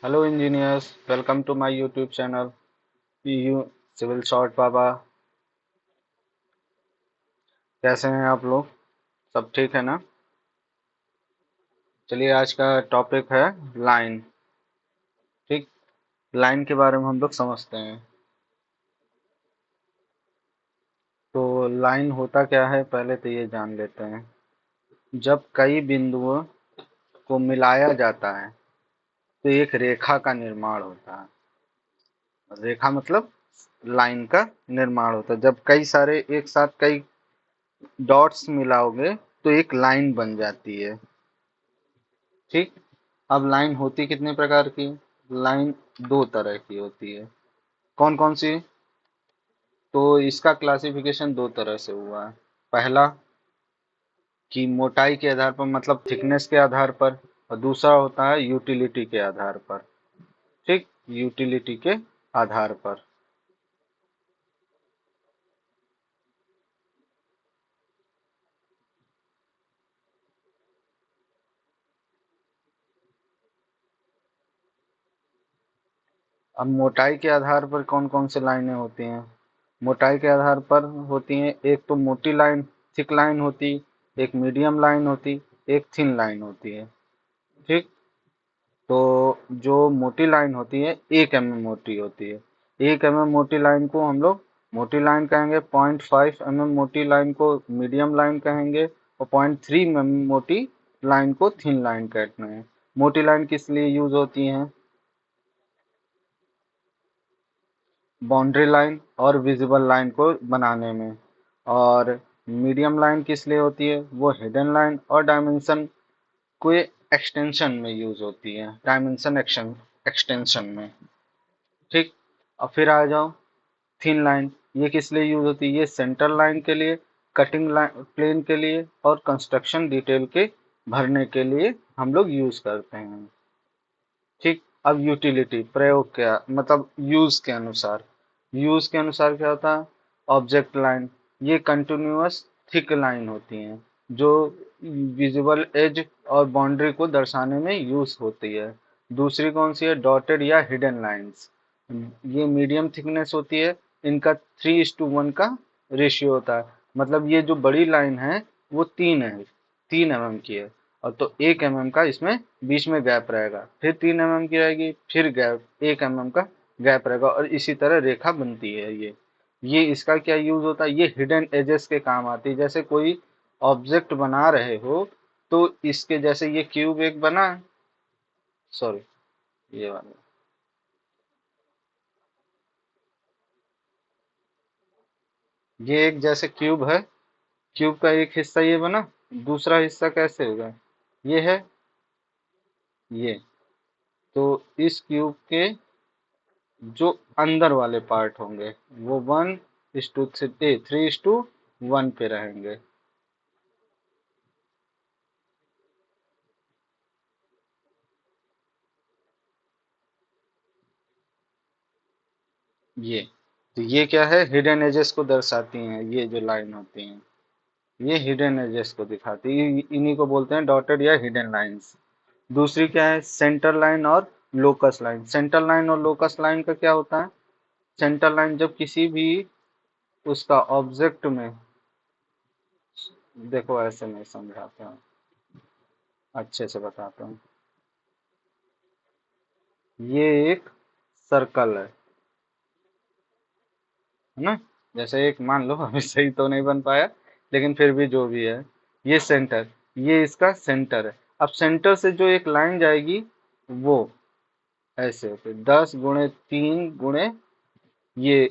Hello engineers, welcome to my YouTube channel EU Civil Short बाबा। कैसे हैं आप लोग? सब ठीक है ना? चलिए आज का टॉपिक है लाइन। ठीक, लाइन के बारे में हम लोग समझते हैं। तो लाइन होता क्या है पहले तो ये जान लेते हैं। जब कई बिंदुओं को मिलाया जाता है तो एक रेखा का निर्माण होता है। रेखा मतलब लाइन का निर्माण होता है। जब कई सारे एक साथ कई डॉट्स मिलाओगे तो एक लाइन बन जाती है। ठीक, अब लाइन होती कितने प्रकार की? लाइन दो तरह की होती है। कौन कौन सी? तो इसका क्लासिफिकेशन दो तरह से हुआ है। पहला कि मोटाई के आधार पर मतलब थिकनेस के आधार पर, और दूसरा होता है यूटिलिटी के आधार पर। ठीक, यूटिलिटी के आधार पर। अब मोटाई के आधार पर कौन कौन से लाइनें होती हैं? मोटाई के आधार पर होती हैं, एक तो मोटी लाइन, थिक लाइन होती, एक मीडियम लाइन होती, एक थिन लाइन होती है। ठीक, तो जो मोटी लाइन होती है 1 mm मोटी होती है। 1 mm मोटी लाइन को हम लोग मोटी लाइन कहेंगे, 0.5 mm मोटी लाइन को मीडियम लाइन कहेंगे, और 0.3 mm मोटी लाइन को थिन लाइन कहते हैं। मोटी लाइन किस लिए यूज होती है? बाउंड्री लाइन और विजिबल लाइन को बनाने में। और मीडियम लाइन किस लिए होती है? वो हिडन लाइन और डायमेंशन के एक्सटेंशन में यूज होती है, डायमेंशन एक्सटेंशन में। ठीक, अब फिर आ जाओ थिन लाइन। ये किस लिए यूज होती है? ये सेंटर लाइन के लिए, कटिंग लाइन प्लेन के लिए, और कंस्ट्रक्शन डिटेल के भरने के लिए हम लोग यूज करते हैं। ठीक, अब यूटिलिटी प्रयोग क्या मतलब यूज के अनुसार क्या होता है? ऑब्जेक्ट लाइन, ये कंटिन्यूअस थिक लाइन होती हैं जो विजिबल एज और बाउंड्री को दर्शाने में यूज होती है। दूसरी कौन सी है? डॉटेड या हिडन लाइंस, ये मीडियम थिकनेस होती है। इनका 3:1 का रेशियो होता है। मतलब ये जो बड़ी लाइन है वो 3 mm की है, और तो 1 mm का इसमें बीच में गैप रहेगा, फिर 3 mm की रहेगी, फिर गैप 1 mm का गैप रहेगा, और इसी तरह रेखा बनती है। ये इसका क्या यूज होता है? ये हिडन एजेस के काम आती है। जैसे कोई ऑब्जेक्ट बना रहे हो तो इसके जैसे ये क्यूब एक बना, सॉरी ये वाला, ये एक जैसे क्यूब है, क्यूब का एक हिस्सा ये बना, दूसरा हिस्सा कैसे होगा? ये है ये, तो इस क्यूब के जो अंदर वाले पार्ट होंगे वो 3:1 पे रहेंगे। ये तो ये क्या है? हिडन एजेस को दर्शाती हैं। ये जो लाइन होती हैं ये हिडन एजेस को दिखाती है, इन्हीं को बोलते हैं डॉटेड या हिडन लाइंस। दूसरी क्या है? सेंटर लाइन और लोकस लाइन। सेंटर लाइन और लोकस लाइन का क्या होता है? सेंटर लाइन जब किसी भी उसका ऑब्जेक्ट में, देखो ऐसे मैं समझाता हूँ, अच्छे से बताता हूँ। ये एक सर्कल है ना? जैसे एक मान लो, अभी सही तो नहीं बन पाया, लेकिन फिर भी जो भी है, ये सेंटर, ये इसका सेंटर है। अब सेंटर से जो एक लाइन जाएगी वो ऐसे होते 10 × 3 × ये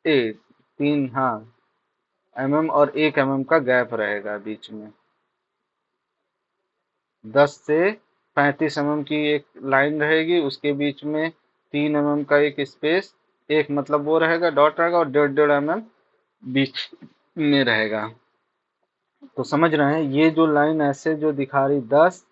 3, हाँ, और 1 mm का गैप रहेगा बीच में। 10 से 35 mm की एक लाइन रहेगी, उसके बीच में 3 mm का एक स्पेस, एक मतलब वो रहेगा, डॉट रहेगा, और 1.5 1.5 mm बीच में रहेगा। तो समझ रहे हैं? ये जो लाइन ऐसे जो दिखा रही 10,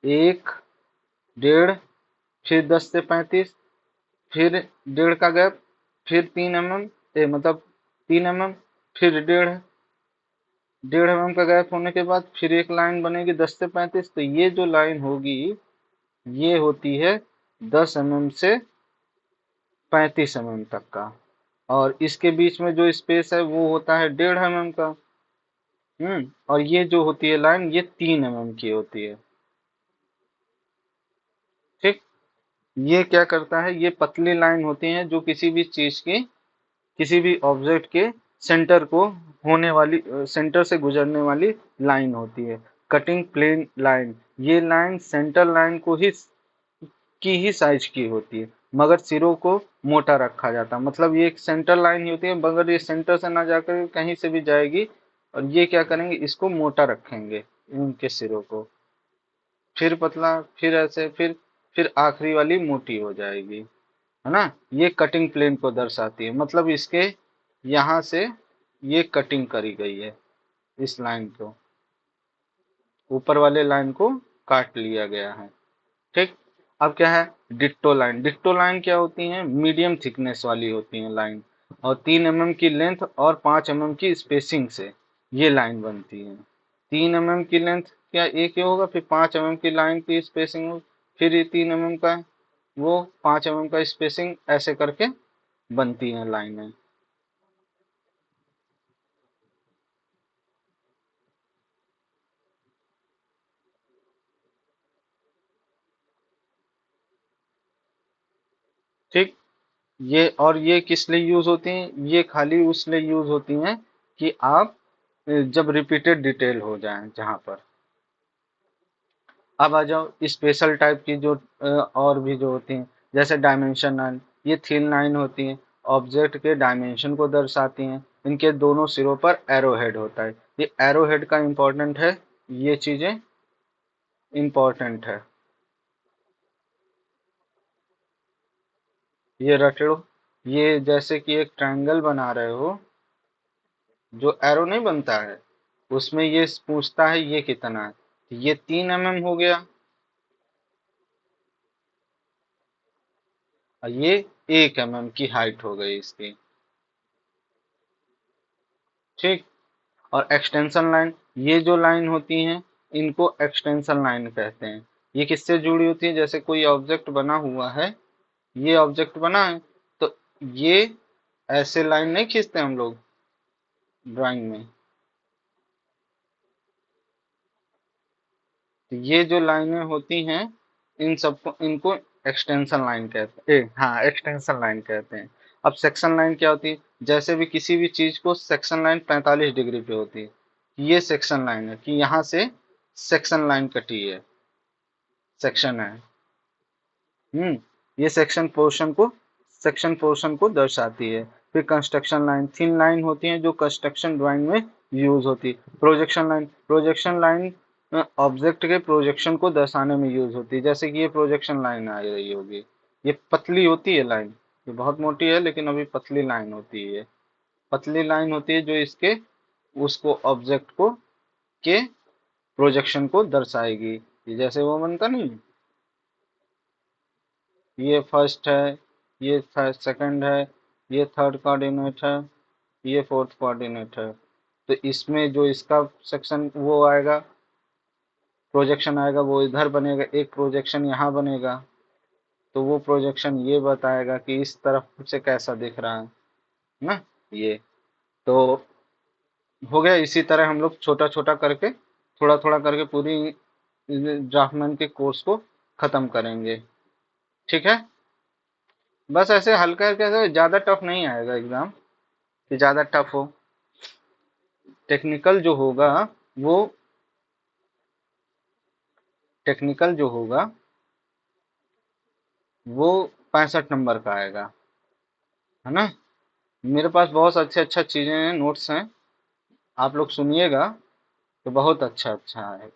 1, 1.5, फिर 10 से 35, फिर 1.5 का गैप, फिर 3 mm, मतलब 3 mm, फिर 1.5 mm का गैप होने के बाद फिर एक लाइन बनेगी 10 से 35। तो ये जो लाइन होगी ये होती है 10 mm से 35 mm तक का, और इसके बीच में जो स्पेस है वो होता है 1.5 mm का। और ये जो होती है लाइन, ये 3 mm की होती है। ठीक। ये क्या करता है, ये पतली लाइन होती है जो किसी भी चीज की, किसी भी ऑब्जेक्ट के सेंटर को होने वाली, सेंटर से गुजरने वाली लाइन होती है। कटिंग प्लेन लाइन, ये लाइन सेंटर लाइन को ही की ही साइज की होती है, मगर सिरों को मोटा रखा जाता है। मतलब ये एक सेंटर लाइन ही होती है, मगर ये सेंटर से ना जाकर कहीं से भी जाएगी, और ये क्या करेंगे, इसको मोटा रखेंगे इनके सिरों को, फिर पतला, फिर ऐसे, फिर आखिरी वाली मोटी हो जाएगी, है ना। ये कटिंग प्लेन को दर्शाती है, मतलब इसके यहाँ से ये कटिंग करी गई है, इस लाइन को, ऊपर वाले लाइन को काट लिया गया है। ठीक। अब क्या है, डिट्टो लाइन। डिट्टो लाइन क्या होती है, मीडियम थिकनेस वाली होती है लाइन, और 3 mm की लेंथ और 5 mm की स्पेसिंग से ये लाइन बनती है। 3 mm की लेंथ क्या एक ही होगा, फिर 5 mm की लाइन की स्पेसिंग हो, फिर ये 3 mm का, वो 5 mm का स्पेसिंग, ऐसे करके बनती है लाइनें। ठीक। ये और ये किस लिए यूज होती हैं, ये खाली उस लिए यूज होती हैं कि आप जब रिपीटेड डिटेल हो जाए जहां पर। अब आ जाओ स्पेशल टाइप की जो और भी जो होती हैं, जैसे डायमेंशन लाइन। ये थिन लाइन होती हैं, ऑब्जेक्ट के डायमेंशन को दर्शाती हैं। इनके दोनों सिरों पर एरो हेड होता है। ये एरो हेड का इंपॉर्टेंट है, ये चीजें इंपॉर्टेंट है। ये रट लो। ये जैसे कि एक ट्रायंगल बना रहे हो, जो एरो नहीं बनता है, उसमें ये पूछता है ये कितना है, तो ये 3 mm हो गया, और ये 1 mm की हाइट हो गई इसकी। ठीक। और एक्सटेंशन लाइन, ये जो लाइन होती हैं, इनको एक्सटेंशन लाइन कहते हैं। ये किससे जुड़ी होती है, जैसे कोई ऑब्जेक्ट बना हुआ है, ये ऑब्जेक्ट बना है, तो ये ऐसे लाइन नहीं खींचते हम लोग ड्राइंग में, तो ये जो लाइनें होती हैं, इन सबको, इनको एक्सटेंशन लाइन कहते हैं, हाँ एक्सटेंशन लाइन कहते हैं। अब सेक्शन लाइन क्या होती है, जैसे भी किसी भी चीज को सेक्शन लाइन 45 डिग्री पे होती है, ये सेक्शन लाइन है कि यहाँ से सेक्शन लाइन कटी है, सेक्शन है। ये सेक्शन पोर्शन को दर्शाती है। फिर कंस्ट्रक्शन लाइन, थिन लाइन होती है जो कंस्ट्रक्शन ड्राइंग में यूज होती है। प्रोजेक्शन लाइन ऑब्जेक्ट के प्रोजेक्शन को दर्शाने में यूज होती है, जैसे कि ये प्रोजेक्शन लाइन आ रही होगी, ये पतली होती है लाइन, ये बहुत मोटी है लेकिन अभी पतली लाइन होती है, पतली लाइन होती है जो इसके, उसको ऑब्जेक्ट को, के प्रोजेक्शन को दर्शाएगी। ये जैसे वो बनता नहीं, ये फर्स्ट है, ये सेकंड है, ये थर्ड कोऑर्डिनेट है, ये फोर्थ कोऑर्डिनेट है, तो इसमें जो इसका सेक्शन वो आएगा, प्रोजेक्शन आएगा, वो इधर बनेगा, एक प्रोजेक्शन यहाँ बनेगा, तो वो प्रोजेक्शन ये बताएगा कि इस तरफ से कैसा दिख रहा है ना। ये तो हो गया। इसी तरह हम लोग छोटा छोटा करके, थोड़ा थोड़ा करके पूरी ड्राफ्टमैन के कोर्स को खत्म करेंगे। ठीक है। बस ऐसे हल्का हल्का, ज्यादा टफ नहीं आएगा एग्जाम, कि ज्यादा टफ हो। टेक्निकल जो होगा वो, टेक्निकल जो होगा वो 65 नंबर का आएगा, है ना। मेरे पास बहुत अच्छे अच्छा चीजें हैं, नोट्स हैं, आप लोग सुनिएगा तो बहुत अच्छा अच्छा है।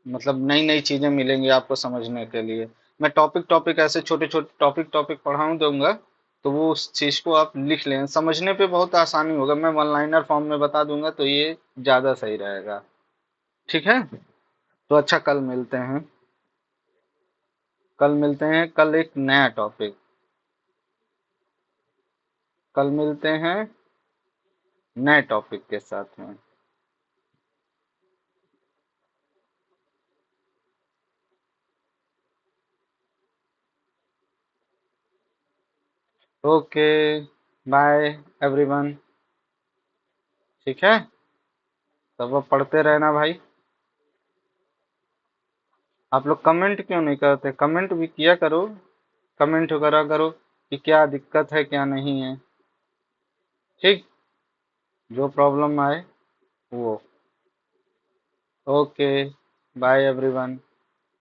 मतलब नई नई चीजें मिलेंगी आपको समझने के लिए। मैं टॉपिक टॉपिक ऐसे छोटे छोटे टॉपिक टॉपिक पढ़ाऊं दूंगा, तो वो उस चीज को आप लिख लें, समझने पे बहुत आसानी होगा। मैं वन लाइनर फॉर्म में बता दूंगा तो ये ज्यादा सही रहेगा। ठीक है। तो अच्छा, कल मिलते हैं। कल एक नया टॉपिक, कल मिलते हैं नए टॉपिक के साथ में। Okay, bye everyone. ठीक है, तब अब पढ़ते रहना भाई। आप लोग कमेंट क्यों नहीं करते? कमेंट भी किया करो, कमेंट वगैरह करो कि क्या दिक्कत है क्या नहीं है। ठीक, जो प्रॉब्लम आए वो। Okay, bye everyone.